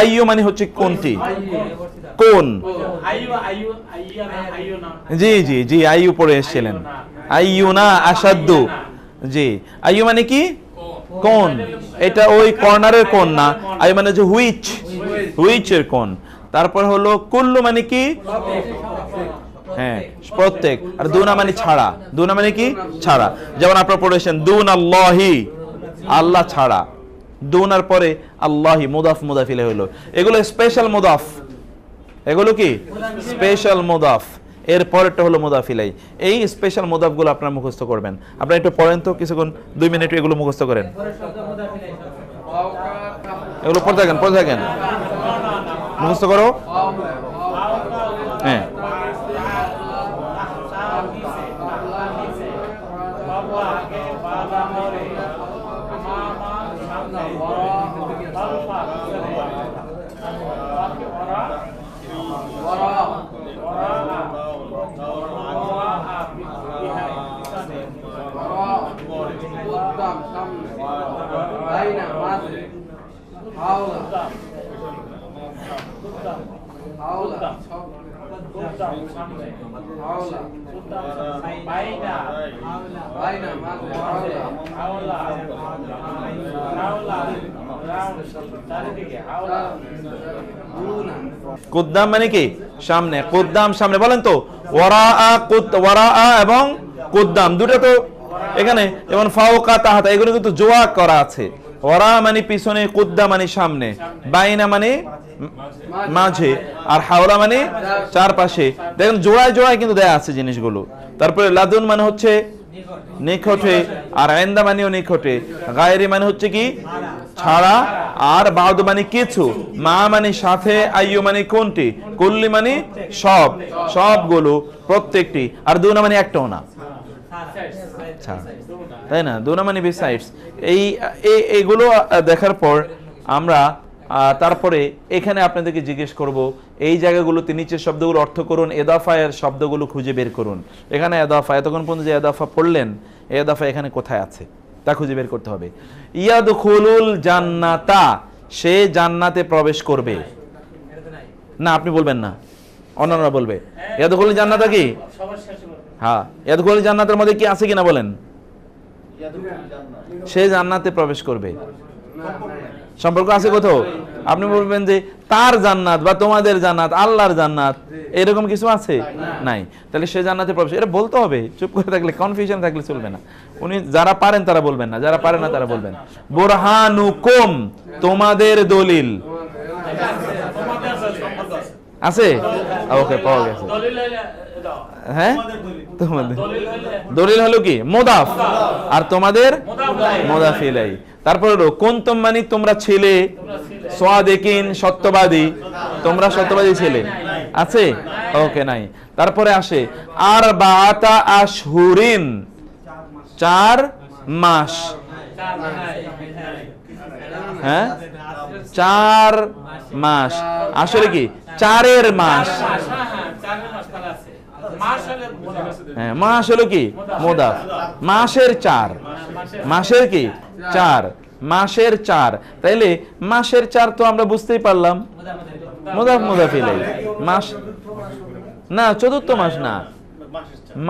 আইয়ু মানে হচ্ছে কোনটি, কোন। জি জি জি, আইয়ু পড়ে এসেছিলেন। আইয়ুনা আসাদ্দু, জি। আইয়ু মানে কি, কোন। এটা ওই কর্নারের কোন না, আইয়ু মানে যে হুইচ, হুইচের কোন। তারপর হলো কুল্লু মানে কি, হ্যাঁ প্রত্যেক। আর দুনা মানে ছাড়া, দুনা মানে কি ছাড়া। যেমন আপনারা পড়েছেন দুন আল্লাহি, আল্লাহ ছাড়া। দুনার পরে আল্লাহি মুদাফ মুদাফ ইলাইহি হলো, এগুলো স্পেশাল মুদাফ, এগুলো কি স্পেশাল মুদাফ। এর পরেরটা হলো মুদাফ ইলাইহি। এই স্পেশাল মুদাফগুলো আপনারা মুখস্থ করবেন। আপনারা একটু পড়েন তো কিছুক্ষণ, 2 মিনিট এগুলো মুখস্থ করেন। এগুলো পড়ে থাকেন, পড়ে থাকেন, মুখস্থ করো। হ্যাঁ কুদ্দাম মানে কি সামনে, কুদ্দাম সামনে। বলেন তো ওয়ারা এবং কুদ্দাম দুটো তো এখানে, যেমন ফাওকা তাহাতা, এগুলো কিন্তু জোয়া করা আছে। ওয়ারা মানে পিছনে, কুদ্দাম মানে সামনে, বাইনা মানে মাঝে, আর হাওলা মানে চারপাশে। দেখেন জোড়ায় জোড়ায় কিন্তু দেয়া আছে জিনিসগুলো। তারপরে লাদুন মানে হচ্ছে নিকটে, আর ইনদা মানেও নিকটে। গায়রি মানে হচ্ছে কি ছাড়া, আর বাদু মানে কিছু, মা মানে সাথে, আইয়ু মানে কোনটি, কুল্লি মানে সব, সবগুলো, প্রত্যেকটি। আর দুনা মানে একটাও না, তাই না, দুনা মানে বিসাইডস। এইগুলো দেখার পর আমরা তারপরে এখানে আপনাদেরকে জিজ্ঞেস করব, এই জায়গাগুলোতে নিচের শব্দগুলো অর্থ করুন, এদাফায়ের শব্দগুলো খুঁজে বের করুন। এখানে এদাফা, এতক্ষণ পর্যন্ত যে এদাফা পড়লেন, এদাফা এখানে কোথায় আছে তা খুঁজে বের করতে হবে। ইয়াদখুলুল জান্নাতা, সে জান্নাতে প্রবেশ করবে। না আপনি বলবেন না, অন্যরা বলবে। ইয়াদখুলুল জান্নাতা কি, হ্যাঁ ইয়াদখুলুল জান্নাতের মধ্যে কি আছে কিনা বলেন। সে জান্নাতে প্রবেশ করবে, সম্পর্ক আছে কোথাও? আপনি বলবেন যে তার জান্নাত বা তোমাদের জান্নাত, আল্লাহর জান্নাত, এরকম কিছু আছে নাই। তাহলে সে জান্নাতে প্রবেশ, এটা বলতে হবে। চুপ করে থাকলে, কনফিউশন থাকলে চলবে না। উনি যারা পারেন তারা বলবেন না, যারা পারেন না তারা বলবেন। বুরহানুকুম, তোমাদের দলিল আছে, ওকে পাওয়া গেছে। হ্যাঁ তোমাদের দলিল হলো কি মুদাফ, আর তোমাদের মুদাফ ইলাইহি। তারপর হলো কুনতুম মানে তোমরা ছিলে, সাদিকিন সত্যবাদী, তোমরা সত্যবাদী ছিলে, আছে ওকে নাই। তারপরে আসে আরবাআতা আশহুরিন, 4 মাস, হ্যাঁ 4 মাস, আসলে কি 4-এর মাস, হ্যাঁ মাস হলো কি মুদাফ, মাসের 4, মাসের কি 4, মাসের 4। তাইলে মাসের 4 তো আমরা বুঝতেই পারলাম, মুদাফ মুদাফ ইলাইহি। মাস না, চতুর্থ মাস না,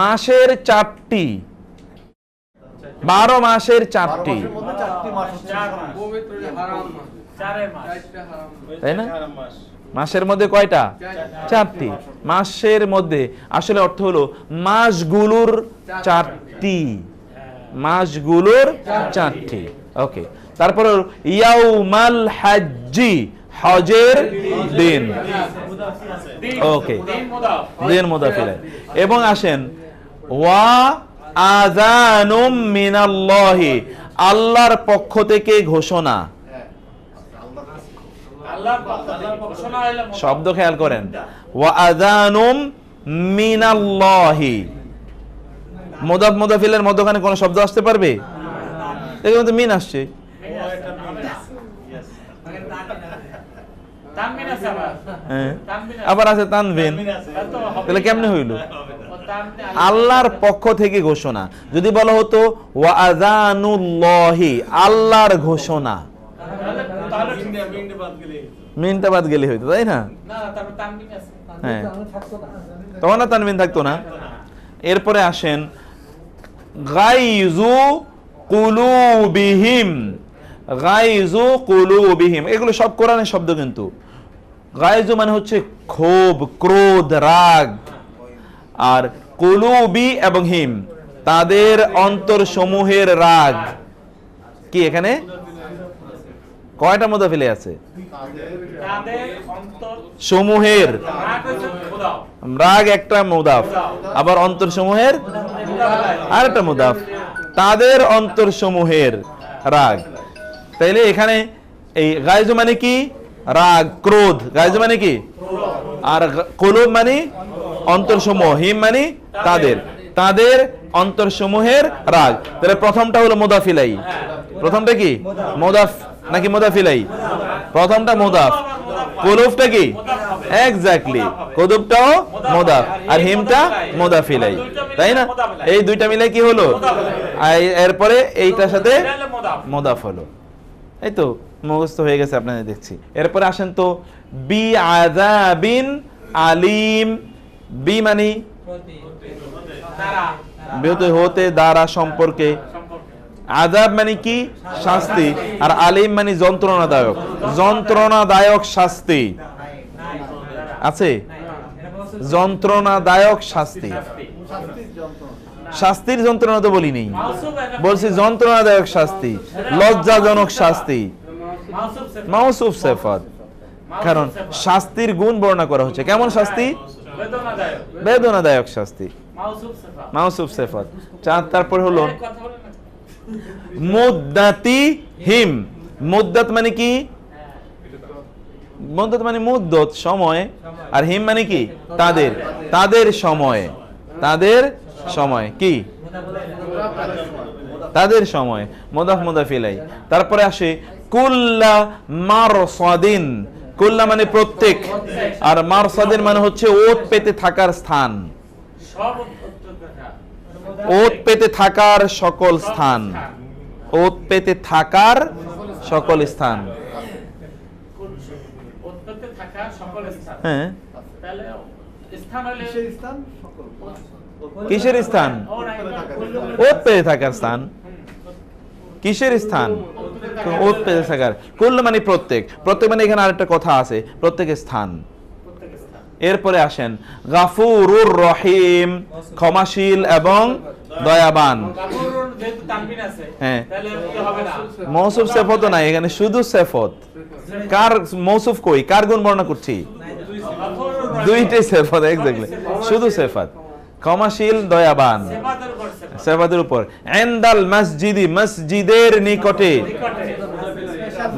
মাসের 4টি, 12 মাসের 4টি, তাই না? মাসের মধ্যে কয়টা? 4টি। মাসের মধ্যে আসলে অর্থ হলো মাসগুলোর 4টি, মাসগুলোর 4টি। ওকে, তারপর ইয়াউমাল হাজ্জি, হজের দিন, ওকে দিন মুদাফ ইলাইহি। এবং আসেন ওয়া আযানুম মিনাল্লাহি, আল্লাহর পক্ষ থেকে ঘোষণা। শব্দ খেয়াল করেন, ওয়া আযানুম মিনাল্লাহি, মুদাফ মুদাফিলের মধ্যখানে কোন শব্দ আসতে পারবে? এখানে তো মিন আসছে, আবার আছে তানবিন, তাহলে কেমনে হইল? আল্লাহর পক্ষ থেকে ঘোষণা। যদি বলা হতো ওয়া আযানুল্লাহি, আল্লাহর ঘোষণা, মিনটা বাদ গেলে হইতো, তাই না? হ্যাঁ, তখন না তানবিন থাকতো না। এরপরে আসেন গাইজু কুলুবিহিম, গাইজু কুলুবিহিম, এগুলো সব কোরআনের শব্দ। কিন্তু গাইজু মানে হচ্ছে ক্ষোভ, ক্রোধ, রাগ। আর কুলুবি এবং হিম, তাদের অন্তর সমূহের রাগ। কি এখানে কয়টা মুদাফিলে আছে? সমূহের, রাগ একটা মুদাফ, আবার অন্তর সমূহের আরেকটা মুদাফ। তাদের অন্তর সমূহের রাগ। তাইলে এখানে এই গাইজু মানে কি? রাগ, ক্রোধ। গাইজু মানে কি? আর কুলুব মানে অন্তর সমূহ, হিম মানে তাদের, তাদের অন্তর সমূহের রাগ। তাহলে প্রথমটা হলো মুদাফিলাই। প্রথমটা কি মুদাফ নাকি মুদাফিলাই? প্রথমটা মুদাফ। কুলুবটা কি? এক্স্যাক্টলি, কুলুবটাও মুদাফ আর হিমটা মুদাফিলাই, তাই না? এই দুইটা মিলে কি হলো? এরপরে এইটার সাথে মুদাফ হলো। এই তো মুখস্থ হয়ে গেছে আপনাদের দেখছি। এরপরে আসেন তো বি আযাবিন আলিম। বি মানে হতে, দ্বারা, সম্পর্কে। আযাব মানে কি? শাস্তি। আর আলিম মানে যন্ত্রণাদায়ক, যন্ত্রণাদায়ক শাস্তি। আছে যন্ত্রণাদায়ক শাস্তি। শাস্তির যন্ত্রণা তো বলি নেই, বলছি যন্ত্রণাদায়ক শাস্তি, লজ্জাজনক শাস্তি। মাউসুফ সিফাত, কারণ শাস্তির গুণ বর্ণনা করা হচ্ছে। কেমন শাস্তি? বেদনাদায়ক শাস্তি, মাউসুফ সিফাত। তারপর হলো মুদ্দাতি হিম। মুদ্দাত মানে কি? মুদ্দাত মানে মুদ্দত, সময়। আর হিম মানে কি? তাদের, তাদের সময়, তাদের সময়। কি? তাদের সময়, মুদাফ মুদাফিলাই। তারপরে আসে কুল্লা মারসাদিন। কুল্লা মানে প্রত্যেক, আর মারসাদিন মানে হচ্ছে ওত পেতে থাকার স্থান, ওত পেতে থাকার সকল স্থান, ওত পেতে থাকার সকল স্থান। হ্যাঁ, কিসের স্থান? ওত পেতে থাকার স্থান। কিসের স্থান? ওত পেতে থাকার। কুল্ল মানে প্রত্যেক, প্রত্যেক মানে এখানে আরেকটা কথা আছে, প্রত্যেকের স্থান। এরপরে আসেন গাফুরুর রহিম, ক্ষমাশীল এবং দয়াবান। হ্যাঁ, মৌসুফ সিফাত নাই এখানে, শুধু সিফাত। কার মৌসুফ কই? কার গুণ বর্ণনা করছি? দুইটাই সিফাত, এক্স্যাক্টলি, শুধু সিফাত। ক্ষমাশীল, দয়াবান, সিফাতের উপর। ইনদাল মসজিদি, মসজিদের নিকটে,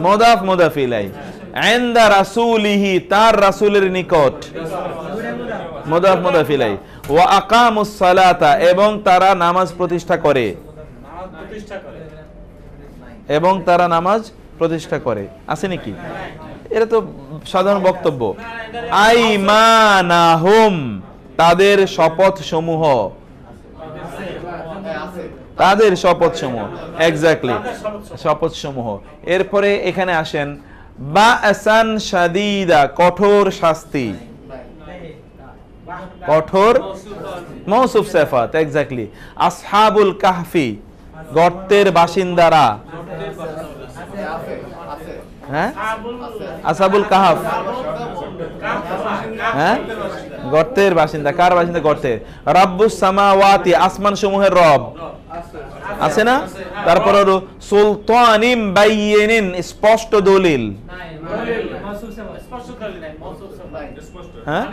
মুদাফ মুদাফিলাই। ইনদা রাসূলিহি, তার রাসূলের নিকট, মুদাফ মুদাফিলাই। ওয়া আকামুস সালাতা, এবং তারা নামাজ প্রতিষ্ঠা করে, এবং তারা নামাজ প্রতিষ্ঠা করে। আছে নাকি? এটা তো সাধারণ বক্তব্য। আইমানাহুম, তাদের শপথ সমূহ, তাদের শপথ সমূহ, এক্স্যাক্টলি, শপথ সমূহ। এরপরে এখানে আসেন বাসান শাদীদা, কঠোর শাস্তি, কঠোর, মৌসুফ সিফাত, এক্স্যাক্টলি। আসহাবুল কাহফি, গর্তের বাসিন্দারা। হ্যাঁ, আসহাবুল কাহফ, হ্যাঁ, গর্তের বাসিন্দা। কার বাসিন্দা? গর্তের। রাব্বুস সামাওয়াতি, আসমান সমূহের রব। আছে না? তারপর হলো সুলতানিম বাইয়িনিন, স্পষ্ট দলিল। হ্যাঁ,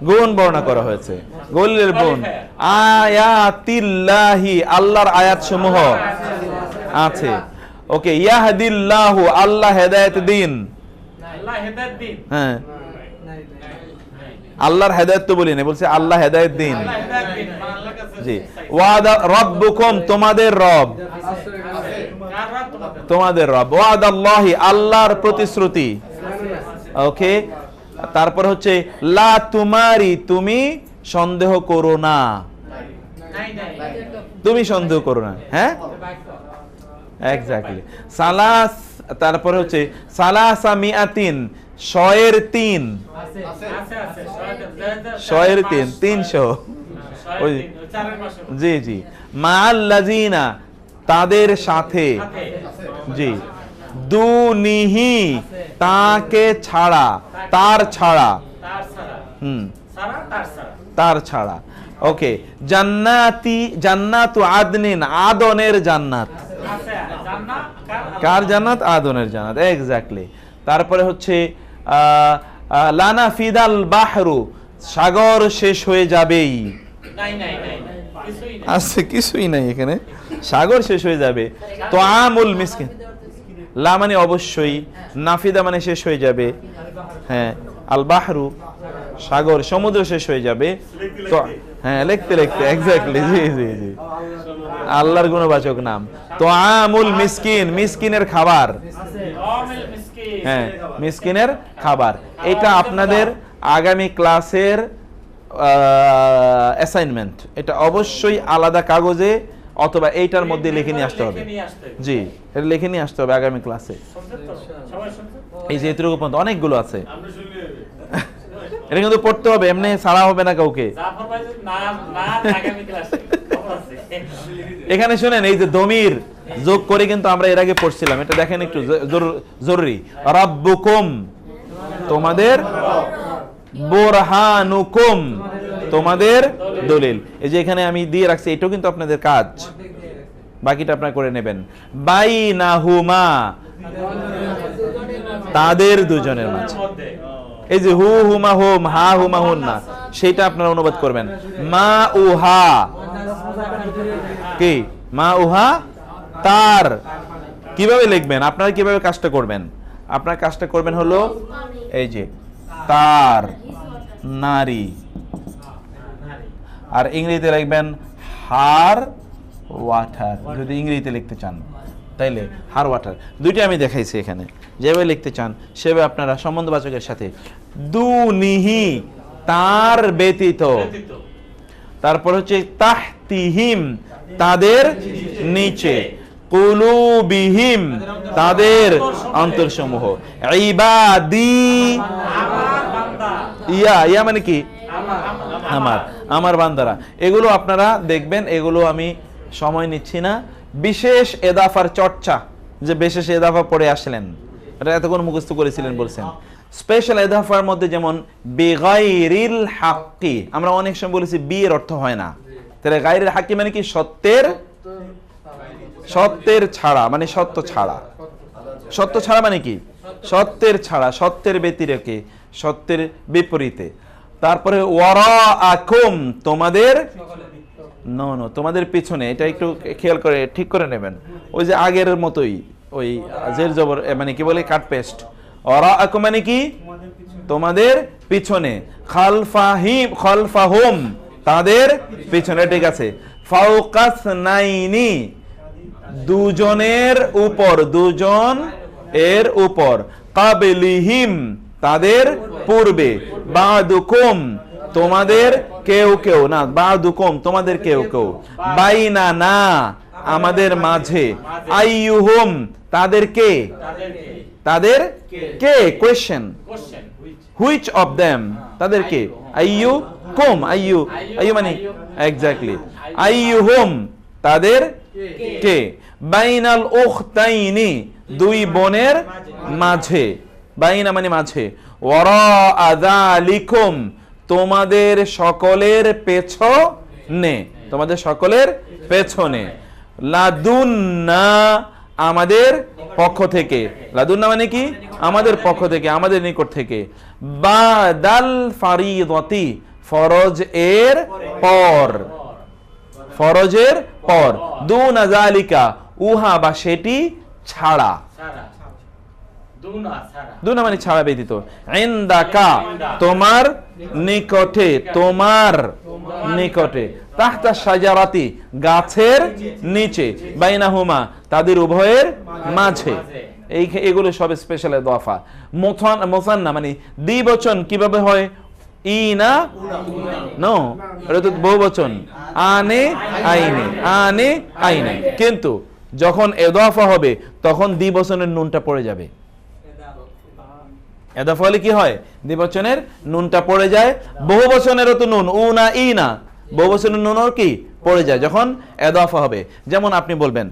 গুণ বর্ণনা করা হয়েছে, দলিলের গুণ। আয়াতিল্লাহি, আল্লাহর আয়াত সমূহ আছে। ওকে, ইয়াহদিল্লাহু, আল্লাহ হেদায়েত দিন। হ্যাঁ, আল্লাহর হেদায়েত তো বলি না, বলছে আল্লাহ হেদায়েত দিন। জি। ওয়াদা রাব্বুকুম, তোমাদের রব, তোমাদের রব। ওয়াদাল্লাহি, আল্লাহর প্রতিশ্রুতি। ওকে, তারপর হচ্ছে লা তুমারি, তুমি সন্দেহ করো না, তুমি সন্দেহ করো না। হ্যাঁ, এক্স্যাক্টলি। সালাস, তারপরে হচ্ছে সালাসা মিআতিন, 100-এর 3, 100-এর 3, 300। ওই জি জি। মাআল্লাযিনা, তাদের সাথে, জি। দুনিহি, তাকে ছাড়া, তার ছাড়া, তার ছাড়া। ওকে। জান্নাতি, জান্নাতু আদনিন, আদনের জান্নাত। কার জান্নাত? আদনের জান্নাত, এক্স্যাক্টলি। তারপরে হচ্ছে লানা ফিদাল বাহরু, সাগর শেষ হয়ে যাবেই। আচ্ছা, কিছুই নাই এখানে, সাগর শেষ হয়ে যাবে। তো আমুল মিসকিন, লা মানে অবশ্যই, নাফিদা মানে শেষ হয়ে যাবে, হ্যাঁ। আল বাহরু, সাগর, সমুদ্র শেষ হয়ে যাবে। তো হ্যাঁ, লিখতে লিখতে, এক্স্যাক্টলি, জি জি জি, আল্লাহর গুণবাচক নাম। তো আমুল মিসকিন, মিসকিনের খাবার, হ্যাঁ, মিসকিনের খাবার। এটা আপনাদের আগামী ক্লাসের অ্যাসাইনমেন্ট। এটা অবশ্যই আলাদা কাগজে অথবা এইটার মধ্যে লিখে নিয়ে আসতে হবে। জি, এটা লিখে নিয়ে আসতে হবে আগামী ক্লাসে। এই যে এতটুকু পর্যন্ত অনেকগুলো আছে, এটা কিন্তু পড়তে হবে, এমনি ছাড়া হবে না কাউকে। এখানে শুনেন, এই যে দমির যোগ করে কিন্তু আমরা এর আগে পড়ছিলাম, এটা দেখেন একটু জরুরি। রাব্বুকুম, তোমাদের, বুরহানুকুম, তোমাদের দলিল। এই যে এখানে আমি দিয়ে রাখছি, এটাও কিন্তু আপনাদের কাজ, বাকিটা আপনারা করে নেবেন। বাইনাহুমা, তাদের দুজনের মাঝে। এই যে হু হুমা হুম, হা হুমা হুন না, সেটা আপনারা অনুবাদ করবেন। মা উহা, কি? মা উহা, তার। কিভাবে লিখবেন আপনারা, কিভাবে কাজটা করবেন? আপনার কাজটা করবেন হলো এই যে তার, নারী, আর ইংরেজিতে লিখবেন হার ওয়াটার, যদি ইংরেজিতে লিখতে চান তাইলে হার ওয়াটার। দুইটা আমি দেখাইছি এখানে, যেভাবে লিখতে চান সেভাবে আপনারা সম্বন্ধবাচকের সাথে। দুনিহি, তার ব্যতীত। তারপর হচ্ছে তাহতিহিম, তাদের নিচে। কুলুবিহিম, তাদের অন্তরসমূহ। ইবাদি, ইয়া, ইয়া মানে কি? আমার, আমার বান্দারা। এগুলো আপনারা দেখবেন, এগুলো আমি সময় নিচ্ছি না। বিশেষ এদাফার চর্চা, যে বিশেষ এদাফা পড়ে আসলেন, এটা এতক্ষণ মুখস্থ করেছিলেন বলছেন। স্পেশাল এদাফার মধ্যে যেমন বিগাইরিল হাক্কি, আমরা অনেক সময় বলেছি বি এর অর্থ হয় না, তাহলে গায়রিল হাক্কি মানে কি? সত্যের, সত্যের ছাড়া, মানে সত্য ছাড়া। সত্য ছাড়া মানে কি? সত্যের ছাড়া, সত্যের ব্যতিরেকে, সত্যের বিপরীতে। তারপরে ওয়ারাআকুম, তোমাদের, নো নো, তোমাদের পিছনে। এটা একটু খেয়াল করে ঠিক করে নেবেন, ওই যে আগের মতোই, ওই জের জবর, মানে কি বলে, কাট পেস্ট। ওয়ারাআকুম মানে কি? তোমাদের পিছনে। খালফাহিম, খালফাহুম, তাদের পিছনে, ঠিক আছে। ফাওকাসনাইনি, দুজনের উপর, দুজন এর উপর। কাবলিহিম, তাদের পূর্বে। বাদুকুম, তোমাদের কেউ কেউ, না বাদুকুম, তোমাদের কেউ কেউ। বাইনানা, আমাদের মাঝে। আইয়ুহুম, তাদের কে? তাদের কে? কোয়েশ্চেন, হুইচ অফ দেম, তাদের কে? আইয়ু কুম, আইয়ু, আইয়ু মানে এক্স্যাক্টলি। আইয়ুহুম, তাদের কে? বাইনাল উখতাইনি, দুই বোনের মাঝে। বাইনা মানে মাঝে। ওয়ারাআ যালিকুম, তোমাদের সকলের পেছনে, তোমাদের সকলের পেছনে। লাদুন্না, আমাদের পক্ষ থেকে। লাদুন্না মানে কি? আমাদের পক্ষ থেকে, আমাদের নিকট থেকে। বাদাল ফারিদতি, ফরজ এর পর, ফরজের পর। দুনা যালিকা, উহা বা সেটি ছাড়া। দুনা মানে ছাড়া ব্যতীত। ইনদাকা, তোমার নিকটে, তোমার নিকটে। তাহতা শাজারাতি, গাছের নিচে। বাইনাহুমা, তাদের উভয়ের মাঝে। এগুলো সব স্পেশাল ইদাফা। মুসান্না মানে দ্বিবচন কিভাবে হয়? ইনা, নো, এটা তো বহুবচন। আনে আইনে, আনে আইনে। কিন্তু যখন এদাফা হবে তখন দ্বিবচনের নুনটা পড়ে যাবে। এদাফা হলে কি হয়? দ্বিবচনের নুনটা পড়ে যায়। বহুবচনেরও তো নুন, উ না ই না, বহুবচনের নুনও কি পড়ে যায় যখন এদাফা হবে। যেমন আপনি বলবেন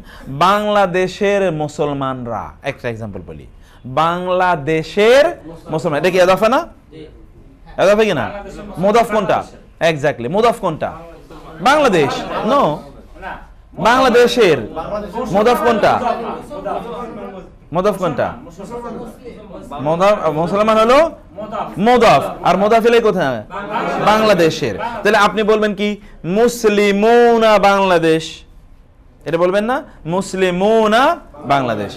বাংলাদেশের মুসলমানরা, একটা এক্সাম্পল বলি, বাংলাদেশের মুসলমান, এটা কি এদাফা না? এদাফা কি না? মুদাফ কোনটা? এক্স্যাক্টলি, মুদাফ কোনটা? বাংলাদেশ, নো, বাংলাদেশের। মুদাফ কোনটা? মুদাফ কোনটা? মুসলমান হলো মুদাফ, আর মুদাফ এলে কোথায়? বাংলাদেশের। তাহলে আপনি বলবেন কি? মুসলিমুনা বাংলাদেশ, এটা বলবেন না? মুসলিমুনা বাংলাদেশ,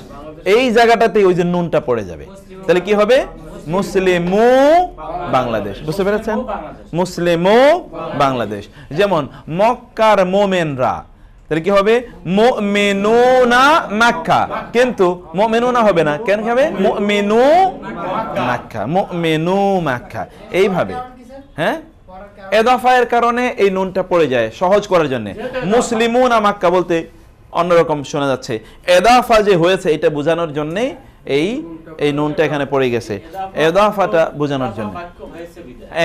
এই জায়গাটাতে ওই যে নুনটা পড়ে যাবে। তাহলে কি হবে? মুসলিমু বাংলাদেশ। বুঝতে পেরেছেন? মুসলিমু বাংলাদেশ। যেমন মক্কার মোমেনরা, তাহলে কি হবে? মুমিনুনা মক্কা, কিন্তু মুমিনুনা হবে না, কেন হবে? মুমিনু মক্কা, মুমিনু মক্কা, এইভাবে। হ্যাঁ, এদাফায়ের কারণে এই নুনটা পড়ে যায়, সহজ করার জন্য। মুসলিমুনা মক্কা বলতে অন্যরকম শোনা যাচ্ছে, এদাফা যে হয়েছে এটা বোঝানোর জন্য এই নুনটা এখানে পড়ে গেছে, এদাফাটা বোঝানোর জন্য।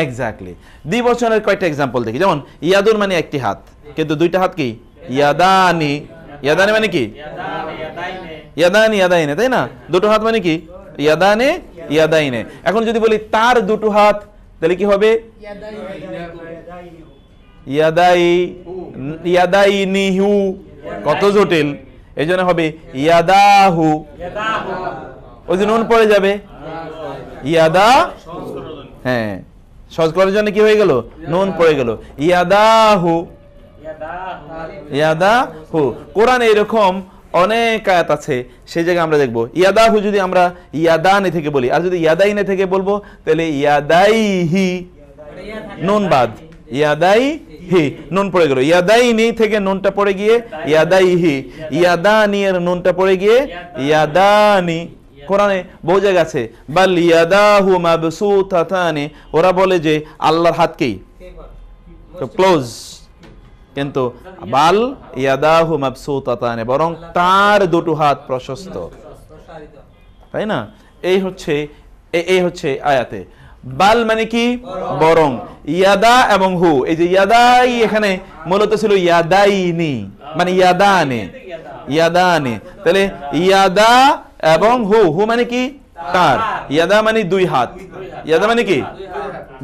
এক্স্যাক্টলি। দ্বিবচনের কয়টা এক্সাম্পল দেখি। যেমন ইয়াদুন মানে একটি হাত, কিন্তু দুইটা হাত কি? ইয়াদানি। ইয়াদানি মানে কি? ইয়াদানি ইয়াদাইনে, তাই না? দুটো হাত মানে কি? ইয়াদানে ইয়াদাইনে। এখন যদি বলি তার দুটো হাত, তাহলে কি হবে? ইয়াদাই ইয়াদাইনিহু, কত জটিল। এই জন্য হবে ইয়াদাহু, ওই যে নুন পড়ে যাবে ইয়াদা। হ্যাঁ, সহজ করার জন্য কি হয়ে গেল? নুন পড়ে গেল। ইয়াদাহু, ইয়াদাহু। কোরআনে এরকম অনেক আয়াত আছে, সেই জায়গায় আমরা দেখবো ইয়াদাহু যদি আমরা ইয়াদানে থেকে বলি, আর যদি ইয়াদাইনে থেকে বলবো তাহলে ইয়াদাইহি, নুন বাদ, ইয়াদাইহি, নুন পড়ে গেল। ইয়াদাইনি থেকে নুনটা পড়ে গিয়ে ইয়াদাইহি, ইয়াদানি এর নুনটা পড়ে গিয়ে ইয়াদানি। কোরআনে বহু জায়গা আছে বাল ইয়াদাহু মাবসুতাতানি, ওরা বলে যে আল্লাহর হাত কি ক্লোজ, কিন্তু বাল ইয়াদাহু মাবসুতাতানি, বরং তার দুটো হাত প্রশস্ত, তাই না? এই হচ্ছে আয়াতে। বাল মানে কি? বরং। ইয়াদা এবং হু, এই যে ইয়াদাই এখানে মূলত ছিল ইয়াদাইনি, মানে ইয়াদানে, ইয়াদানে। তাহলে ইয়াদা এবং হু, হু মানে কি? তার। ইয়াদা মানে দুই হাত, ইয়াদা মানে কি?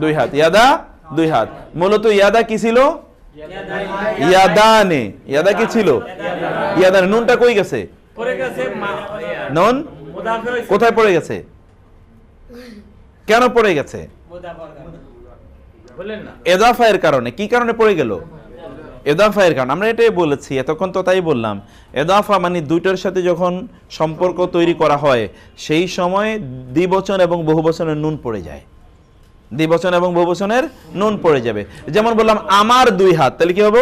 দুই হাত, ইয়াদা দুই হাত। মূলত ইয়াদা কি ছিল? ইয়াদানে। ইয়াদা কি ছিল? ইয়াদানে। নুনটা কই গেছে? নুন কোথায় পড়ে গেছে? কেন পড়ে গেছে? এদাফায়ের কারণে। কি কারণে পড়ে গেল? এদাফায়ের কারণে। আমরা এটাই বলেছি, এতক্ষণ তো তাই বললাম। এদাফা মানে দুইটার সাথে যখন সম্পর্ক তৈরি করা হয়, সেই সময় দ্বিবচন এবং বহুবচনের নুন পড়ে যায়। দ্বিবচন এবং বহুবচনের নুন পড়ে যাবে। যেমন বললাম আমার দুই হাত, তাহলে কি হবে?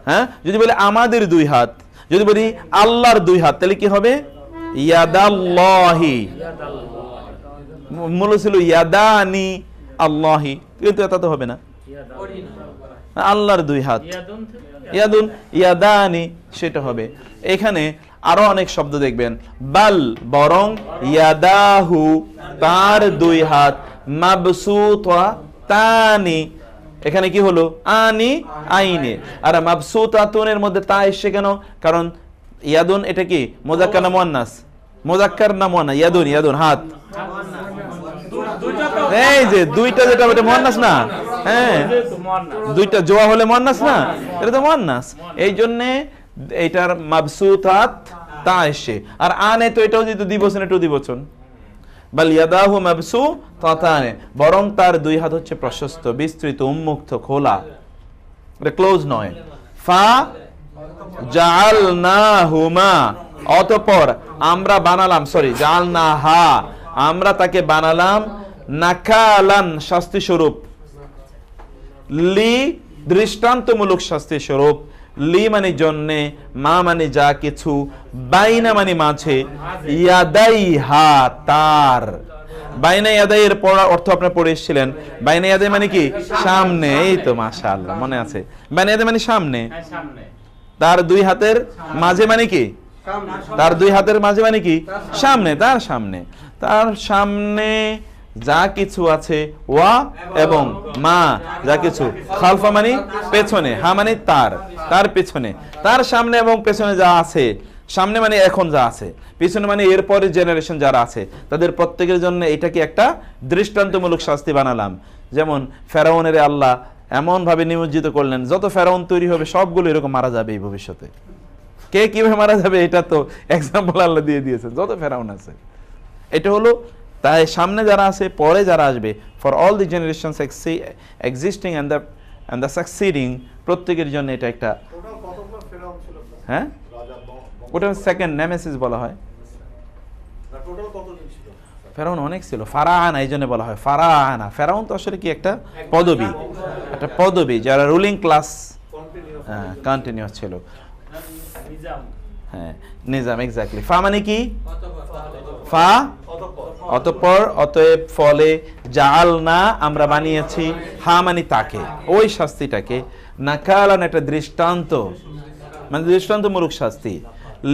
হ্যাঁ, যদি বলি আমাদের দুই হাত, যদি বলি আল্লাহর দুই হাত, তাহলে কি হবে? ইয়াদাল্লাহি। মূল ছিল ইয়াদানি আল্লাহি, কিন্তু এটা তো হবে না, আল্লাহর দুই হাত, ইয়াদুন ইয়াদানি সেটা হবে। এখানে আরো অনেক শব্দ দেখবেন, বাল বরং, ইয়াদাহু তার দুই হাত, মাবসুতাতানি এখানে কি হলো? আনি আইনে। আর মাবসুতাতুনের মধ্যে তা এসে কেন? কারণ ইয়াদুন এটা কি মুযাক্কার না মুয়ান্নাস? মুযাক্কার না মুয়ান্নাস? ইয়াদুন, ইয়াদুন হাত, এই যে দুইটা যেটা ওটা মুয়ান্নাস না? হ্যাঁ, দুইটা জোয়া হলে মুয়ান্নাস না? এটা তো মুয়ান্নাস, এই জন্য এটার মাবসুতাত তা এসে। আর আনে তো এটাও যেহেতু দ্বিবচন, এটাও দ্বিবচন। বাল ইয়াদাহু মাবসুতাতানি, বরং তার দুই হাত হচ্ছে প্রশস্ত, বিস্তৃত, উন্মুক্ত, খোলা, এটা ক্লোজ নয়। ফা জাআলনাহুমা, অতঃপর আমরা বানালাম, জাআলনাহা আমরা তাকে বানালাম, নাকালান শাস্তি স্বরূপ, লি দৃষ্টান্তমূলক শাস্তি স্বরূপ, লি মানে জন্যে, মা মানে যা কিছু, বাইনা মানে মাঝে, ইয়াদাইহা তার। বাইনা ইয়াদাই এর পড়ার অর্থ আপনারা পড়ে এসেছিলেন। বাইনা ইয়াদাই মানে কি? সামনে। এই তো মাশাআল্লাহ, মনে আছে। বাইনা ইয়াদাই মানে সামনে, তার দুই হাতের মাঝে মানে কি, তার দুই হাতের মাঝে মানে কি, সামনে, তার সামনে, তার সামনে যা কিছু আছে, ওয়া এবং মা যা কিছু, খালফা মানে পেছনে, হা মানে তার, তার পেছনে, তার সামনে এবং পেছনে যা আছে, সামনে মানে এখন যা আছে, পিছনে মানে এরপরে জেনারেশন যারা আছে, তাদের প্রত্যেকের জন্য এটাকে একটা দৃষ্টান্তমূলক শাস্তি বানালাম। যেমন ফেরাউনের আল্লাহ এমন ভাবে নিমজ্জিত করলেন, যত ফেরাউন তৈরি হবে সবগুলো এরকম মারা যাবে এই ভবিষ্যতে। কে কিভাবে মারা যাবে এটা তো এক্সাম্পল আল্লাহ দিয়ে দিয়েছেন, যত ফেরাউন আছে। এটা হলো তাই সামনে যারা আছে, পরে যারা আসবে, for all the generations existing and the সাকসিডিং, প্রত্যেকের জন্য এটা একটা, হ্যাঁ ওটা সেকেন্ড নেমেসিস বলা হয়। ফেরাউন অনেক ছিল, ফারাআনা এই জন্য বলা হয় ফারাআনা। ফেরাউন তো আসলে কি একটা পদবী, একটা পদবী, যারা রুলিং ক্লাস কন্টিনিউয়াস ছিল। হ্যাঁ নিজাম, এক্স্যাক্টলি। ফা মানে কি, ফা অতঃপর, অতএব, ফলে, জাআলনা আমরা বানিয়েছি, হা মানে তাকে, ওই শাস্তিটাকে, নাকালান একটা দৃষ্টান্ত, মানে দৃষ্টান্তমূলক শাস্তি,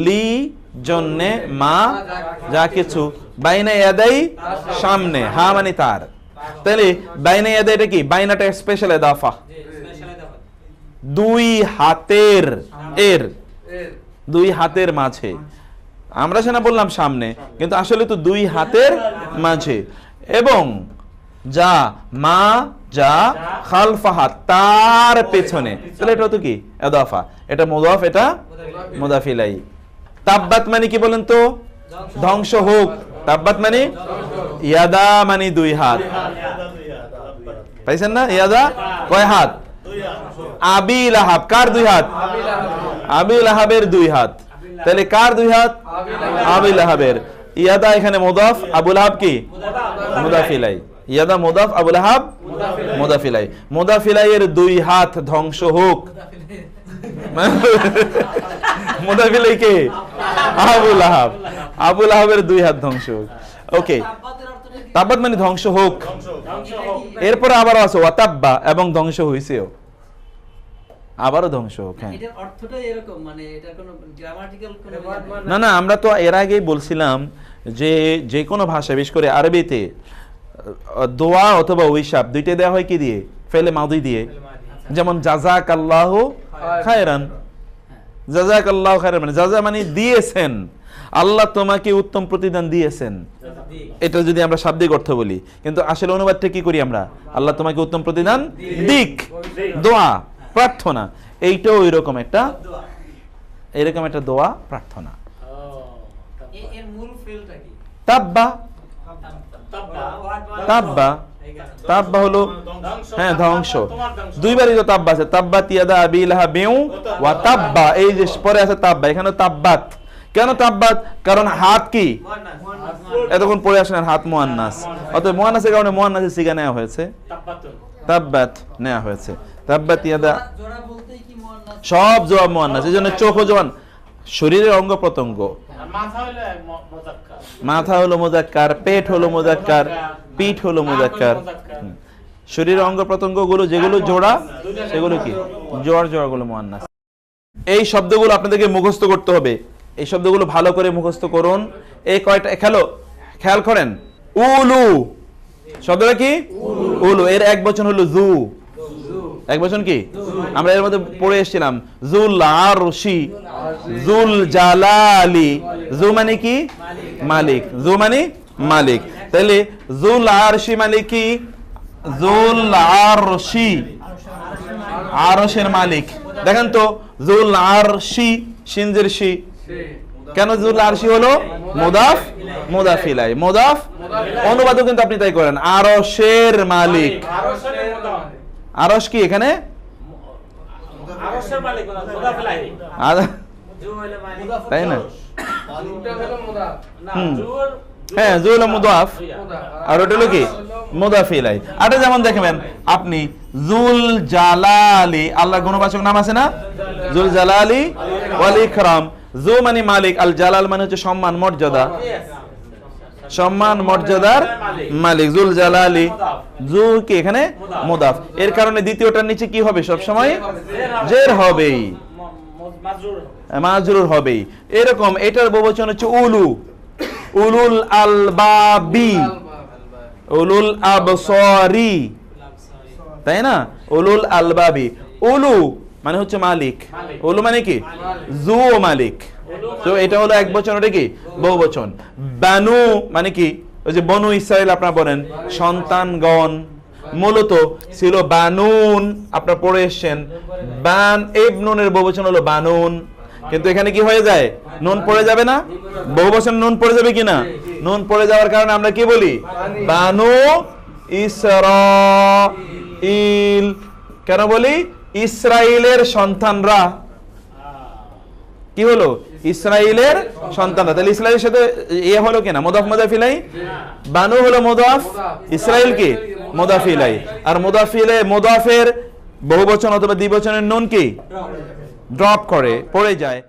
লি জন্যে, মা যা কিছু, বাইনা ইয়াদাই সামনে, হা মানে তার। তাহলে বাইনা ইয়াদাই এটা কি, বাইনাটা স্পেশাল ইদাফা, দুই হাতের, এর দুই হাতের মাঝে, আমরা সেনা বললাম সামনে, কিন্তু আসলে তো দুই হাতের মাঝে, এবং যা, মা যা, খালফাহা তার পেছনে, তাহলে এটা তো কি ইদাফা, এটা মুদাফ, এটা মুদাফ ইলাইহি। তাব্বাত মানে কি বলেন তো, ধ্বংস হোক। তাব্বাত মানে ইয়াদা মানে দুই হাত, পাইছেন না? ইয়াদা কয় হাত, আবি লাহাব, কার দুই হাত, আবি লাহাবের দুই হাত। তাহলে কার দুই হাত, আবি লাহাবের। ইয়াদা এখানে মুদাফ, আবু লাহাব কি মুদাফ ইলাইহি, ইয়াদা মুদাফ, আবু লাহাব মুদাফ ইলাইহি। মুদাফ ইলাইহির দুই হাত ধ্বংস হোক। মুদাফ ইলাইহি কে, আবু লাহাব, আবু লাহাবের দুই হাত ধ্বংস হোক। ওকে, তাব্বাত মানে ধ্বংস হোক। এরপরে আবার আছে ওয়াতাব্বা, এবং ধ্বংস হইছেও, আবারও ধ্বংস হোক। হ্যাঁ, এটার অর্থটাই এরকম, মানে এটা কোনো গ্রামাটিক্যাল কোনো না না, আমরা তো এর আগেই বলছিলাম যে যে কোনো ভাষা, বিশেষ করে আরবিতে দোয়া অথবা ওইসাব দুইটা দেওয়া হয় কি দিয়ে, ফেলে মাদি দিয়ে। যেমন জাযাকাল্লাহু খায়রান, জাযাকাল্লাহু খায়রান মানে জাযা মানে দিয়েছেন, আল্লাহ তোমাকে উত্তম প্রতিদান দিয়েছেন, এটা যদি আমরা শাব্দিক অর্থ বলি। কিন্তু আসলে অনুবাদটা কি করি আমরা, আল্লাহ তোমাকে উত্তম প্রতিদান দিক, দোয়া, প্রার্থনা। এইটাও এরকম একটা, এরকম একটা দোয়া, প্রার্থনা। এর মূল ফিলটা কি, তাব্বা, তাব্বা, তাব্বা হলো হ্যাঁ ধ্বংস। দুইবারই তো তাব্বা আছে, তাব্বাত ইয়াদা আবি লাহাবিউ ওয়া তাব্বা, এই যে পরে আছে তাব্বা, এখানে তাব্বাত। কেন তাব্বাত? কারণ হাত কি, এতক্ষণ পড়ে আসেন হাত মুয়ান্নাস, অতএব মুয়ান্নাসের কারণে মুয়ান্নাসের সিগা নেওয়া হয়েছে, তাব্বাত নেওয়া হয়েছে। তাব্বাত ইয়াদা, জোড়া বলতেই কি মুয়ান্নাস, সব জবাব মুয়ান্নাস, এজন্য চোখ ও জবান, শরীরের অঙ্গ প্রত্যঙ্গ। মাথা হলো মুযাক্কার, পেট হলো মুযাক্কার, পিঠ হলো মুযাক্কার। শরীরের অঙ্গ প্রত্যঙ্গ গুলো যেগুলো জোড়া, সেগুলো কি জোড়া, জোড়াগুলো মুয়ান্নাস। এই শব্দগুলো আপনাদেরকে মুখস্থ করতে হবে, এই শব্দগুলো ভালো করে মুখস্থ করুন। এই কয়টা খেয়াল করেন, উলু শব্দটা কি, উলু, এর এক বচন হলো জু, এক বচন কি, আমরা এর মধ্যে পড়ে এসেছিলাম, জুল আরশি, জুল জালালি। জু মানে কি, মালিক, জু মানে মালিক। তাহলে জুল আরশি মানে কি, জুল আরশি, আরশের মালিক। দেখেন তো, জুল আরশি, সিনজের শি, কেন জুল আরশি হলো মুদাফ, মুদাফ ইলাইহি, মুদাফ। অনুবাদও কিন্তু আপনি তাই করেন, আরশের মালিক। আরশ কি এখানে, আরশের মালিক মুদাফ ইলাইহি, তাই না? হ্যাঁ, জু হলো মুদাফ, আর ওটা হলো কি মুদাফ ইলাইহি। আর যেমন দেখবেন আপনি জুল জালালি, আল্লাহর গুণবাচক নাম আছে না, জুল জালালি ওয়াল ইকরাম। জু মানে মালিক, আল জালাল মানে হচ্ছে সম্মান মর্যাদা, সম্মান মর্যাদার মালিক, জুল জালালি। জু কি এখানে মুদাফ, এর কারণে দ্বিতীয়টার নিচে কি হবে, সব সময় জের হবেই। মাজরুর হবেই। এরকম এটার বহুবচন হচ্ছে উলু, উলুল আলবাবি, উলুল আবসারি, তাই না? উলুল আলবাবি, উলু মানে হচ্ছে মালিক, উলু মানে কি? জু মালিক। তো এটা হলো এক বচন, ওটা কি বহুবচন। বানু মানে কি? ওই যে বনু ইসরাইল আপনারা বলেন সন্তানগণ, মূলত ছিল বানুন, আপনারা পড়ে এসছেন। বান ইবনুনের বহুবচন হলো বানুন, কিন্তু এখানে কি হয়ে যায়? নুন পড়ে যাবে না? বহুবচন নুন পড়ে যাবে কিনা? নুন পড়ে যাওয়ার কারণে আমরা কি বলি? বানু ইসরাইল। কেন বলি? ইসরাইলের সন্তানরা। কি হলো? ইসরাইলের সন্তানরা। তাহলে ইসরাইলের সাথে ইয়ে হলো কিনা? মুদাফ মুদাফ ইলাই। বানু হলো মুদাফ, ইসরাইল কি মুদাফ ইলাই। আর মুদাফ ইলাই মুদাফের বহুবচন অথবা দ্বিবচনের নুন কি ড্রপ করে, পড়ে যায়।